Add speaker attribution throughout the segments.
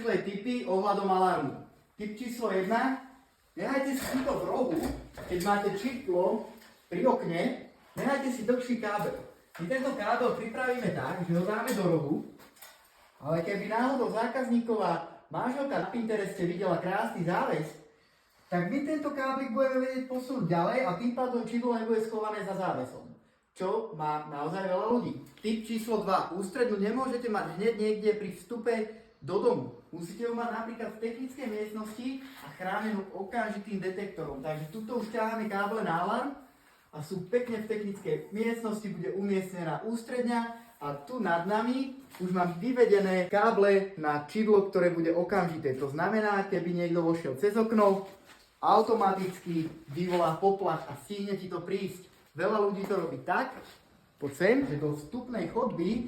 Speaker 1: vysvetľuje tipy ohľadom alarmu. Tip číslo 1. Nehajte si to v rohu, keď máte čiplo pri okne, nehajte si dlhší kábel. My tento kábel pripravíme tak, že ho dáme do rohu, ale keby náhodou zákazníková manželka na Pintereste videla krásny záves, tak my tento káblik budeme vedieť posunúť ďalej a tým pádom čidlo nebude schované za závesom. Čo má naozaj veľa ľudí. Tip číslo 2. Ústrednú nemôžete mať hneď niekde pri vstupe do domu. Musíte ju mať napríklad v technickej miestnosti a chránenú okamžitým detektorom. Takže tuto už ťaháme káble na alarm a sú pekne v technickej miestnosti, bude umiestnená ústredňa a tu nad nami už mám vyvedené káble na čidlo, ktoré bude okamžité. To znamená, keby niekto vošiel cez okno, automaticky vyvolá poplach a stihne ti to prísť. Veľa ľudí to robí tak, poď sem, že do vstupnej chodby,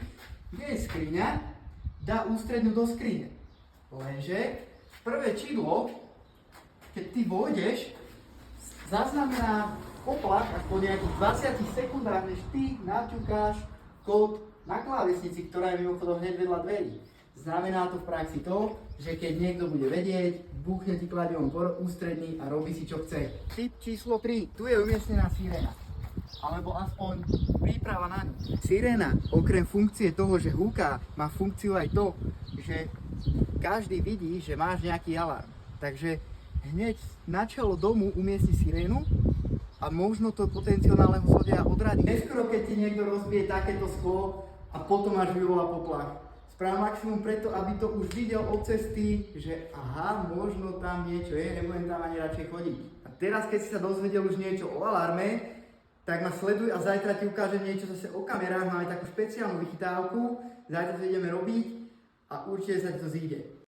Speaker 1: kde je skriňa, dá ústredňu do skrine. Lenže prvé čidlo, keď ty vojdeš, zaznamená poplach až po nejakých 20 sekundách, než ty naťukáš kód na klávesnici, ktorá je mimochodom hneď vedľa dverí. Znamená to v praxi to, že keď niekto bude vedieť, buchne ti kladivom ústredný a robí si čo chce. Tip číslo 3. Tu je umiestnená siréna. Alebo aspoň príprava na ňu. Siréna, okrem funkcie toho, že húka, má funkciu aj to, že každý vidí, že máš nejaký alarm. Takže hneď na čelo domu umiestni sirénu a možno to potenciálneho zlodeja odradí. Neskoro, keď ti niekto rozbije takéto sklo a potom až vyvolá poplach. Správ maximum preto, aby to už videl od cesty, že aha, možno tam niečo je, nebudem tam ani radšej chodiť. A teraz, keď si sa dozvedel už niečo o alarme, tak ma sleduj a zajtra ti ukážem niečo zase o kamerách, máme takú špeciálnu vychytávku, zajtra to ideme robiť a určite sa ti to zíde.